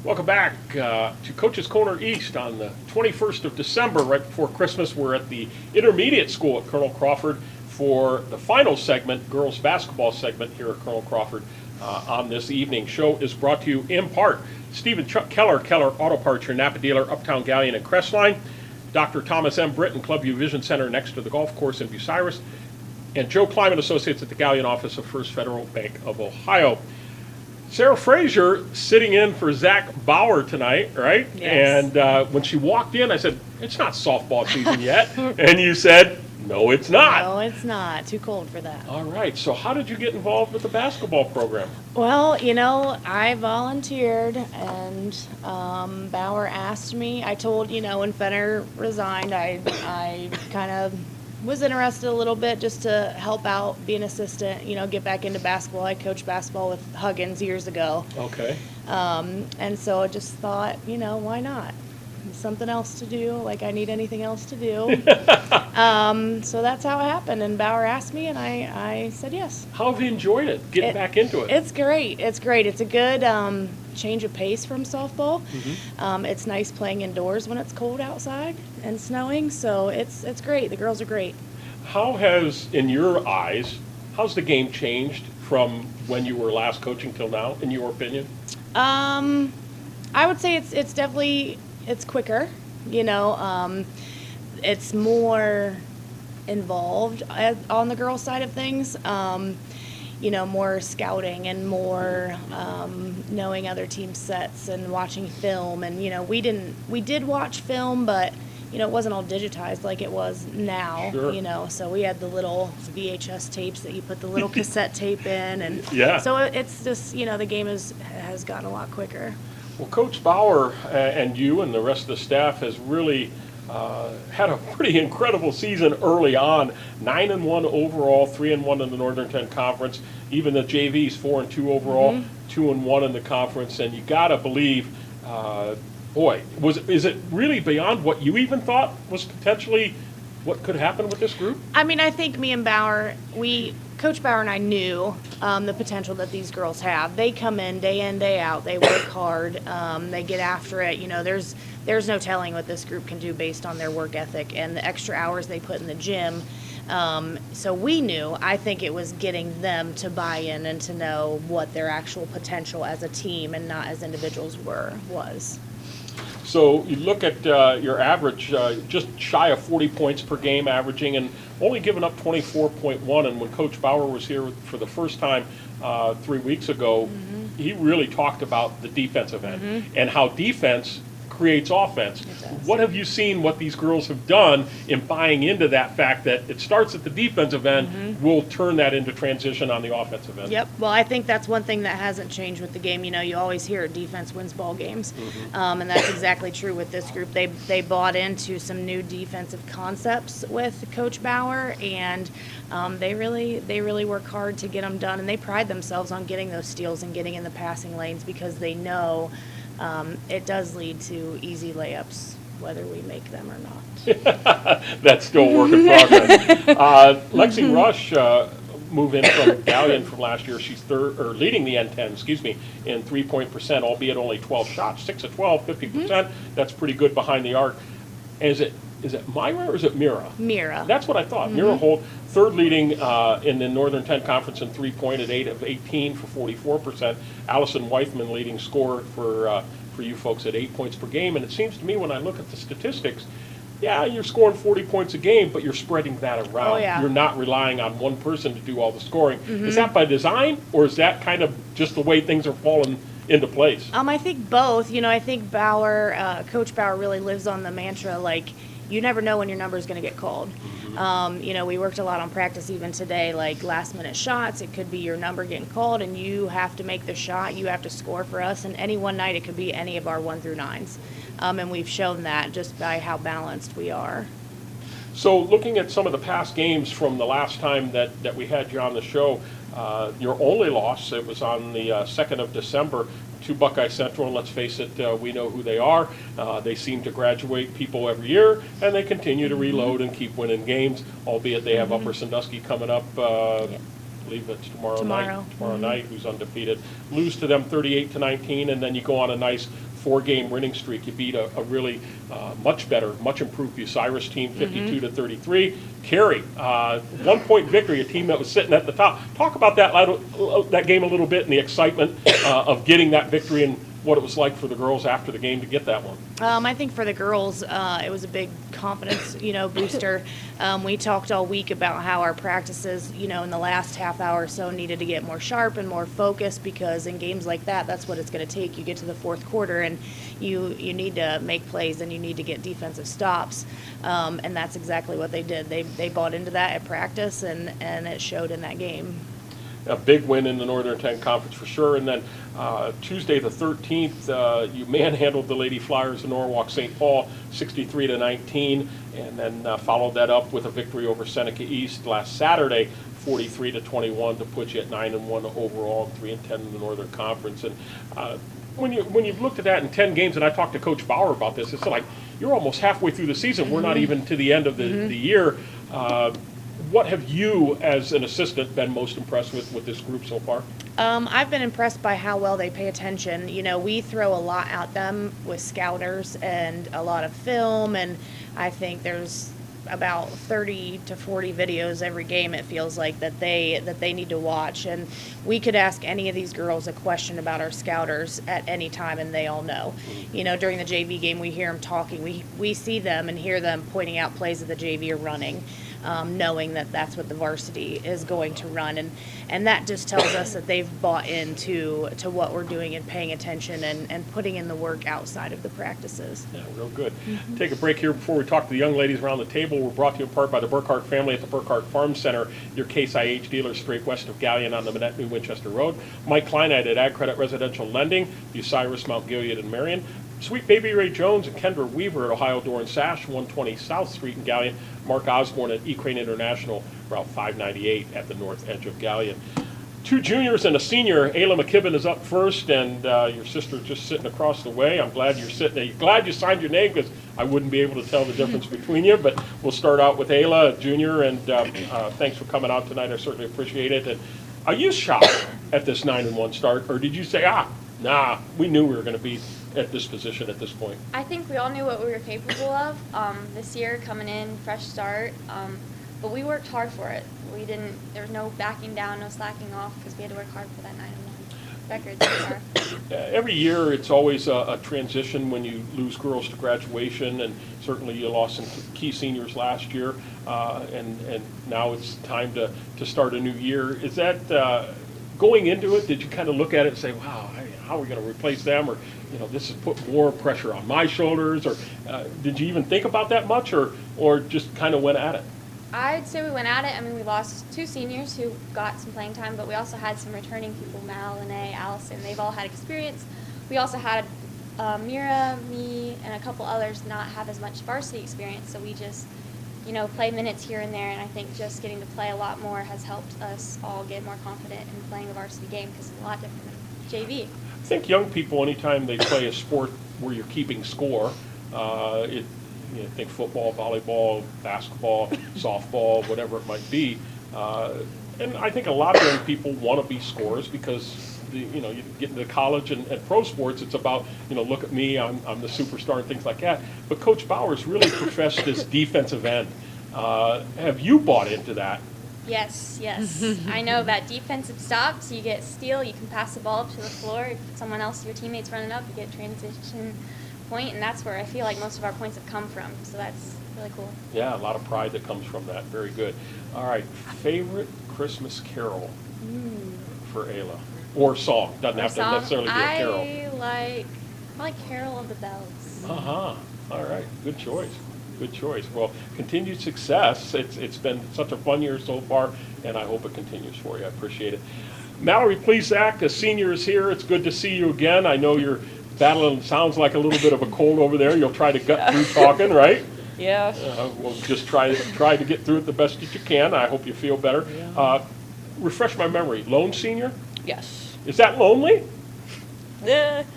Welcome back to Coach's Corner East on the 21st of December, right before Christmas. We're at the intermediate school at Colonel Crawford for the final segment, girls basketball segment here at Colonel Crawford on this evening. Show is brought to you in part Stephen Chuck Keller Auto Parts, your Napa dealer, Uptown Galleon and Crestline, Dr. Thomas M. Britton, Club View Vision Center next to the golf course in Bucyrus, and Joe Kleiman Associates at the Galleon office of First Federal Bank of Ohio. Sara Fraiser sitting in for Zach Bauer tonight, right? Yes. And when she walked in, I said, "It's not softball season yet." And you said, "No, it's not." No, it's not. Too cold for that. All right. So how did you get involved with the basketball program? Well, I volunteered, and Bauer asked me. I told, when Fenner resigned, I kind of was interested a little bit just to help out, be an assistant, get back into basketball. I coached basketball with Huggins years ago. Okay. And so I just thought, why not? Something else to do, like I need anything else to do. So that's how it happened. And Bauer asked me, and I said yes. How have you enjoyed it, getting back into it? It's great. It's great. It's a good change of pace from softball. Mm-hmm. It's nice playing indoors when it's cold outside and snowing. So it's great. The girls are great. How has, in your eyes, how's the game changed from when you were last coaching till now, in your opinion? I would say it's definitely, it's quicker, it's more involved on the girls' side of things, more scouting and more knowing other team sets and watching film. And, we did watch film, but, it wasn't all digitized like it was now, Sure. So we had the little VHS tapes that you put the little cassette tape in. And Yeah. so it's just, the game has gotten a lot quicker. Well, Coach Bauer and you and the rest of the staff has really had a pretty incredible season early on. 9-1 overall, 3-1 in the Northern 10 Conference. Even the JVs 4-2 overall, Mm-hmm. 2-1 in the conference. And you got to believe, is it really beyond what you even thought was potentially what could happen with this group? I mean, I think me and Bauer, Coach Bauer and I knew the potential that these girls have. They come in, day out. They work hard. They get after it. There's no telling what this group can do based on their work ethic and the extra hours they put in the gym. So we knew. I think it was getting them to buy in and to know what their actual potential as a team and not as individuals was. So you look at your average, just shy of 40 points per game averaging, and only giving up 24.1. And when Coach Bauer was here for the first time 3 weeks ago, Mm-hmm. he really talked about the defensive end and how defense creates offense. It does. What have you seen what these girls have done in buying into that fact that it starts at the defensive end, we'll turn that into transition on the offensive end? Yep. Well, I think that's one thing that hasn't changed with the game. You always hear defense wins ball games, and that's exactly true with this group. They bought into some new defensive concepts with Coach Bauer, and they really work hard to get them done, and they pride themselves on getting those steals and getting in the passing lanes because they know it does lead to easy layups, whether we make them or not. That's still a work in progress. Lexi Rush moved in from Galleon from last year. She's leading the N10, in 3-point percent, albeit only 12 shots, 6 of 12, 50%. That's pretty good behind the arc. Is it Myra or is it Mira? Mira. That's what I thought. Mira Holt, third leading in the Northern 10 Conference in 3-point at 8 of 18 for 44%. Allison Weithman leading scorer for you folks at 8 points per game. And it seems to me when I look at the statistics, you're scoring 40 points a game, but you're spreading that around. Oh, yeah. You're not relying on one person to do all the scoring. Is that by design, or is that kind of just the way things are falling into place? I think both. I think Bauer, Coach Bauer really lives on the mantra, like, you never know when your number is going to get called. We worked a lot on practice even today, like last-minute shots. It could be your number getting called, and you have to make the shot. You have to score for us. And any one night, it could be any of our 1 through 9s. And we've shown that just by how balanced we are. So looking at some of the past games from the last time that we had you on the show, your only loss, it was on the 2nd of December, to Buckeye Central, and let's face it, we know who they are. They seem to graduate people every year, and they continue to reload and keep winning games, albeit they have Upper Sandusky coming up. I believe it's tomorrow night, who's undefeated. Lose to them 38-19, and then you go on a nice 4-game winning streak. You beat a really much better, much improved Bucyrus team, 52-33. Cary, 1-point victory, a team that was sitting at the top. Talk about that game a little bit and the excitement of getting that victory and what it was like for the girls after the game to get that one. I think for the girls, it was a big confidence, booster. We talked all week about how our practices, in the last half hour or so needed to get more sharp and more focused, because in games like that, that's what it's going to take. You get to the fourth quarter and you need to make plays and you need to get defensive stops, and that's exactly what they did. They bought into that at practice, and it showed in that game. A big win in the Northern 10 Conference for sure. And then Tuesday the 13th, you manhandled the Lady Flyers of Norwalk St. Paul 63-19, and then followed that up with a victory over Seneca East last Saturday 43-21 to put you at 9-1 overall, 3-10 in the Northern Conference. And when you've looked at that in 10 games, and I talked to Coach Bauer about this, it's like you're almost halfway through the season. We're not even to the end of the year. What have you, as an assistant, been most impressed with this group so far? I've been impressed by how well they pay attention. We throw a lot at them with scouters and a lot of film, and I think there's about 30 to 40 videos every game, it feels like, that they need to watch. And we could ask any of these girls a question about our scouters at any time, and they all know. During the JV game, we hear them talking. We see them and hear them pointing out plays that the JV are running, knowing that that's what the varsity is going to run. And that just tells us that they've bought into what we're doing and paying attention and putting in the work outside of the practices. Yeah, real good. Take a break here before we talk to the young ladies around the table. We're brought to you in part by the Burkhart family at the Burkhart Farm Center, your Case IH dealer straight west of Gallion on the Manette New Winchester Road. Mike Kleinite at Ag Credit Residential Lending, Bucyrus, Mount Gilead, and Marion. Sweet Baby Ray Jones and Kendra Weaver at Ohio Door and Sash, 120 South Street in Gallion. Mark Osborne at E-Crane International, Route 598 at the north edge of Gallion. 2 juniors and a senior. Ayla McKibben is up first, and your sister just sitting across the way. I'm glad you're sitting there. Glad you signed your name, because I wouldn't be able to tell the difference between you. But we'll start out with Ayla, junior, and thanks for coming out tonight. I certainly appreciate it. And are you shocked at this 9-1 start, or did you say, nah, we knew we were going to be at this position at this point? I think we all knew what we were capable of this year, coming in, fresh start, but we worked hard for it. There was no backing down, no slacking off, because we had to work hard for that 9-1 record so far. Every year it's always a transition when you lose girls to graduation, and certainly you lost some key seniors last year, and now it's time to start a new year. Is that going into it, did you kind of look at it and say, wow, how are we going to replace them? Or, this has put more pressure on my shoulders? Or did you even think about that much, or just kind of went at it? I'd say we went at it. I mean, we lost 2 seniors who got some playing time, but we also had some returning people, Mal, Lene, Allison. They've all had experience. We also had Mira, me, and a couple others not have as much varsity experience, so we just play minutes here and there, and I think just getting to play a lot more has helped us all get more confident in playing a varsity game, because it's a lot different than JV. I think young people, anytime they play a sport where you're keeping score, think football, volleyball, basketball, softball, whatever it might be, and I think a lot of young people want to be scorers, because you get into college and pro sports, it's about, look at me, I'm the superstar and things like that. But Coach Bauer's really professed this defensive end. Have you bought into that? Yes. I know that defensive stops, you get steal, you can pass the ball up to the floor. If someone else, your teammates running up, you get transition point, and that's where I feel like most of our points have come from. So that's really cool. Yeah, a lot of pride that comes from that. Very good. All right, favorite Christmas carol for Ayla? Or song. Doesn't have to necessarily be a carol. I like Carol of the Bells. All right, good choice. Good choice. Well, continued success. It's been such a fun year so far, and I hope it continues for you. I appreciate it. Mallory Plesac, a senior, is here. It's good to see you again. I know you're battling, sounds like a little bit of a cold over there. You'll try to gut through talking, right? Yeah. We'll just try to get through it the best that you can. I hope you feel better. Yeah. Refresh my memory. Lone senior? Yes. Is that lonely?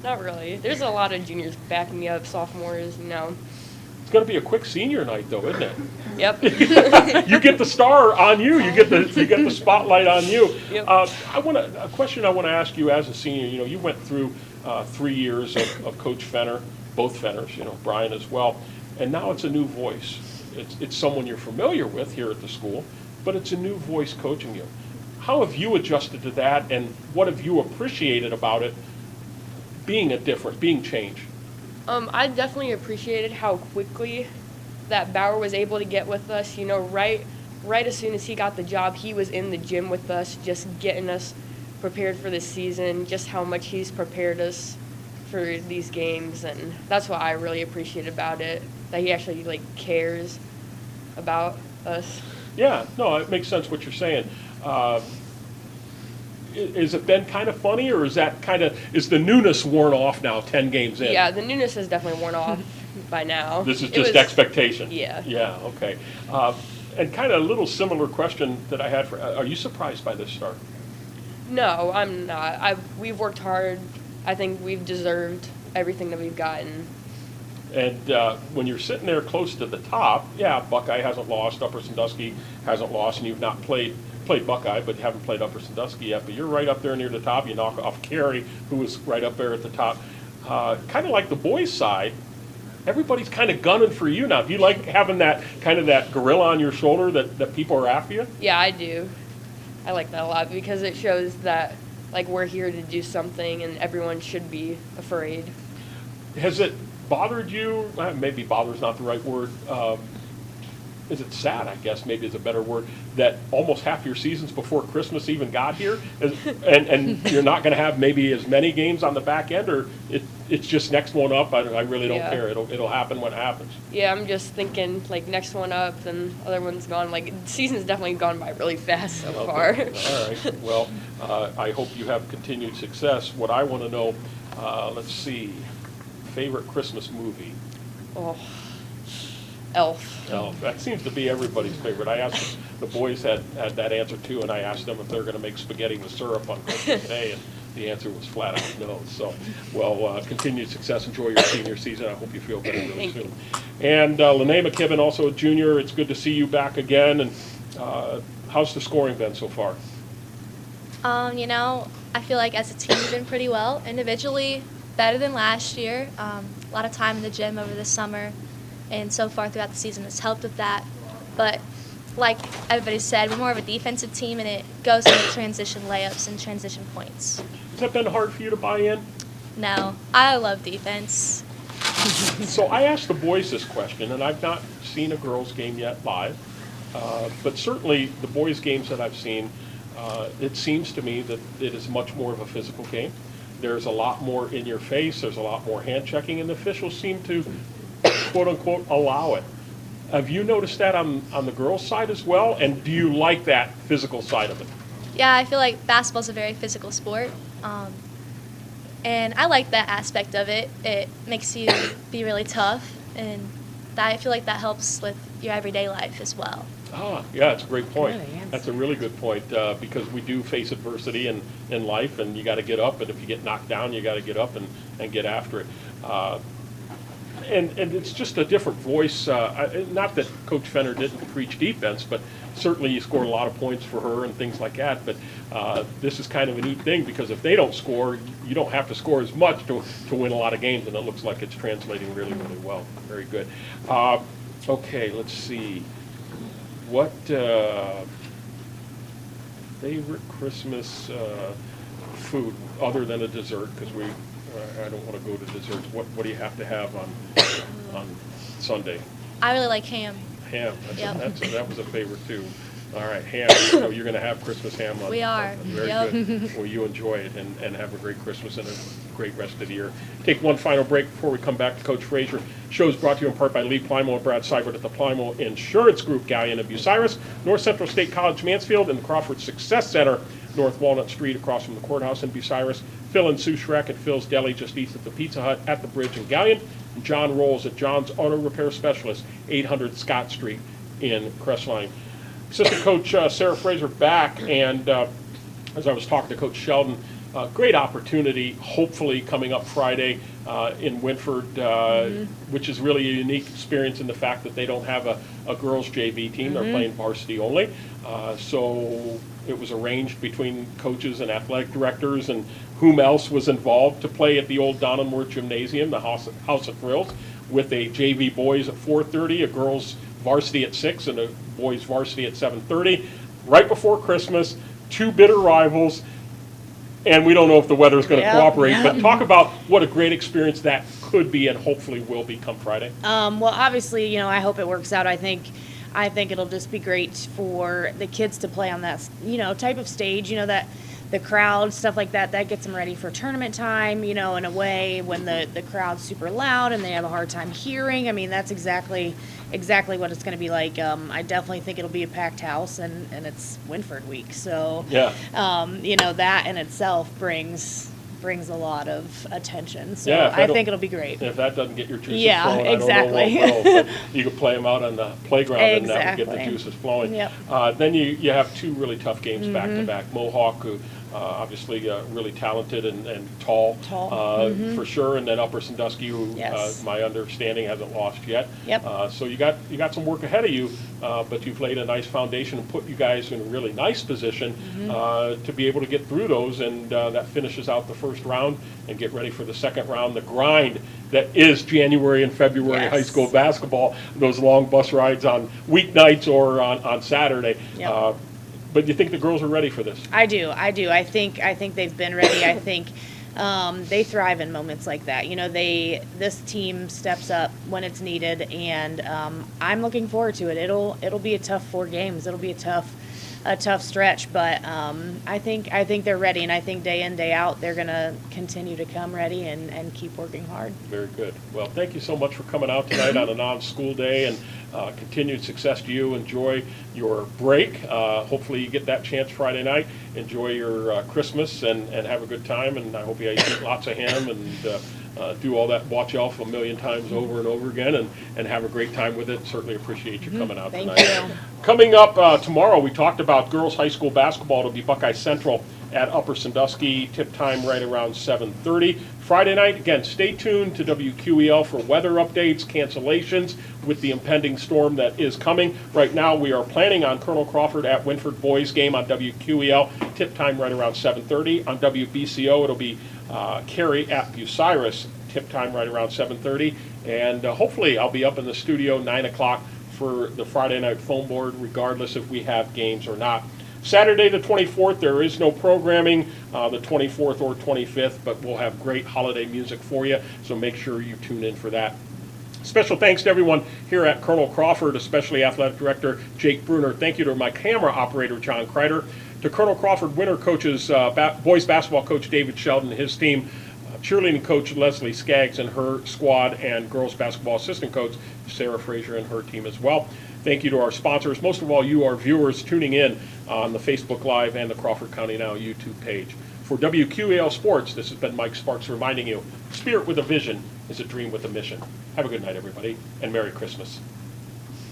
Not really. There's a lot of juniors backing me up, sophomores, going to be a quick senior night, though, isn't it? Yep. You get the star on you. You get the spotlight on you. Yep. A question I want to ask you as a senior. You went through 3 years of Coach Fenner, both Fenners. Brian as well, and now it's a new voice. It's someone you're familiar with here at the school, but it's a new voice coaching you. How have you adjusted to that, and what have you appreciated about it being change? I definitely appreciated how quickly that Bauer was able to get with us. Right as soon as he got the job, he was in the gym with us, just getting us prepared for this season, just how much he's prepared us for these games, and that's what I really appreciate about it, that he actually cares about us. Yeah, no, it makes sense what you're saying. Is it been kind of funny, or is the newness worn off now, 10 games in? Yeah, the newness has definitely worn off by now. This is just expectation. Yeah. Yeah, okay. And kind of a little similar question that I had are you surprised by this start? No, I'm not. We've worked hard. I think we've deserved everything that we've gotten. And when you're sitting there close to the top, Buckeye hasn't lost, Upper Sandusky hasn't lost, and you've not played Buckeye, but you haven't played Upper Sandusky yet. But you're right up there near the top. You knock off Cary, who was right up there at the top. Kind of like the boys' side, everybody's kind of gunning for you now. Do you like having that gorilla on your shoulder that people are after you? Yeah, I do. I like that a lot because it shows that we're here to do something, and everyone should be afraid. Has it bothered you? Maybe "bother" is not the right word. Is it sad, I guess, maybe is a better word, that almost half your seasons before Christmas even got here, and you're not going to have maybe as many games on the back end, or it's just next one up? I really don't care. It'll happen when it happens. Yeah, I'm just thinking next one up, then other one's gone. The season's definitely gone by really fast so far. All right. Well, I hope you have continued success. What I want to know, let's see, favorite Christmas movie? Oh. Elf. That seems to be everybody's favorite. I asked the boys had that answer too, and I asked them if they're going to make spaghetti with syrup on Christmas Day, and the answer was flat out no. So, continued success. Enjoy your senior season. I hope you feel better really soon. And Lene McKibben, also a junior. It's good to see you back again. And how's the scoring been so far? I feel like as a team we've been pretty well. Individually, better than last year. A lot of time in the gym over the summer. And so far throughout the season has helped with that. But like everybody said, we're more of a defensive team, and it goes into transition layups and transition points. Has that been hard for you to buy in? No, I love defense. So I asked the boys this question, and I've not seen a girls' game yet live. But certainly the boys' games that I've seen, it seems to me that it is much more of a physical game. There's a lot more in your face. There's a lot more hand checking, and the officials seem to quote-unquote allow it. Have you noticed that on the girls' side as well? And do you like that physical side of it? Yeah, I feel like basketball's a very physical sport. And I like that aspect of it. It makes you be really tough, and I feel like that helps with your everyday life as well. Yeah, that's a great point. That's a really good point because we do face adversity in life, and you got to get up, and if you get knocked down, you got to get up and get after it. And it's just a different voice. Not that Coach Fenner didn't preach defense, but certainly he scored a lot of points for her and things like that. But this is kind of a neat thing because if they don't score, you don't have to score as much to win a lot of games, and it looks like it's translating really, really well. Very good. Okay, let's see. What favorite Christmas food other than a dessert? Because I don't want to go to desserts. What do you have to have on Sunday? I really like ham. Ham. Yep. That was a favorite too. All right, ham. So you're going to have Christmas ham on. We are. Very Yep. good. Well, you enjoy it and have a great Christmas and a great rest of the year. Take one final break before we come back to Coach Fraiser. Show is brought to you in part by Lee Plymouth and Brad Seibert at the Plymouth Insurance Group, Gallion of Bucyrus, North Central State College, Mansfield, and the Crawford Success Center, North Walnut Street, across from the courthouse in Bucyrus. Phil and Sue Schreck at Phil's Deli, just east of the Pizza Hut at the Bridge in Gallion. And John Rolls at John's Auto Repair Specialist, 800 Scott Street in Crestline. Assistant Coach Sara Fraiser back, and as I was talking to Coach Sheldon, great opportunity, hopefully coming up Friday in Winford, which is really a unique experience in the fact that they don't have a girls JV team. They're playing varsity only. So it was arranged between coaches and athletic directors and whom else was involved to play at the old Donenworth Gymnasium, the House of Thrills, with a JV boys at 4:30, a girls varsity at 6, and a boys varsity at 7:30, right before Christmas. Two bitter rivals, and we don't know if the weather's going to cooperate. But talk about what a great experience that could be and hopefully will be come Friday. Well, obviously, I hope it works out. I think it'll just be great for the kids to play on that, type of stage, that the crowd, stuff like that gets them ready for tournament time, in a way when the crowd's super loud and they have a hard time hearing. I mean, that's exactly what it's going to be like. I definitely think it'll be a packed house, and it's Winford week. So, that in itself brings a lot of attention. So I think it'll be great. If that doesn't get your juices flowing, exactly. I don't know what will. But you can play them out on the playground and that will get the juices flowing. Yep. Then you have two really tough games back to back. Mohawk, who obviously really talented and tall, for sure, and then Upper Sandusky, who my understanding hasn't lost yet. Yep. So you got some work ahead of you, but you've laid a nice foundation and put you guys in a really nice position to be able to get through those, and that finishes out the first round and get ready for the second round. The grind that is January and February high school basketball, those long bus rides on weeknights or on Saturday. Yep. But you think the girls are ready for this? I do. I think they've been ready. I think they thrive in moments like that. This team steps up when it's needed, and I'm looking forward to it. It'll be a tough 4 games. It'll be a tough stretch, but I think they're ready, and I think day in, day out, they're going to continue to come ready and keep working hard. Very good. Well, thank you so much for coming out tonight on a non-school day, and continued success to you. Enjoy your break. Hopefully you get that chance Friday night. Enjoy your Christmas and have a good time, and I hope you eat lots of ham and do all that watch Elf a million times over and over again, and have a great time with it. Certainly appreciate you coming out tonight. Thank you. Coming up tomorrow, we talked about girls high school basketball. It'll be Buckeye Central at Upper Sandusky. Tip time right around 7:30. Friday night, again, stay tuned to WQEL for weather updates, cancellations with the impending storm that is coming. Right now, we are planning on Colonel Crawford at Winford boys game on WQEL. Tip time right around 7:30. On WBCO, it'll be Cary at Bucyrus. Tip time right around 7:30. And hopefully I'll be up in the studio 9 o'clock for the Friday night phone board, regardless if we have games or not. Saturday the 24th, there is no programming, the 24th or 25th, but we'll have great holiday music for you, so make sure you tune in for that. Special thanks to everyone here at Colonel Crawford, especially Athletic Director Jake Bruner. Thank you to my camera operator, John Kreider, to Colonel Crawford winter coaches, boys basketball coach David Sheldon and his team, cheerleading coach Leslie Skaggs and her squad, and girls basketball assistant coach Sara Fraiser and her team as well. Thank you to our sponsors. Most of all, you, our viewers, tuning in on the Facebook Live and the Crawford County Now YouTube page. For WQAL Sports, this has been Mike Sparks reminding you, spirit with a vision is a dream with a mission. Have a good night, everybody, and Merry Christmas.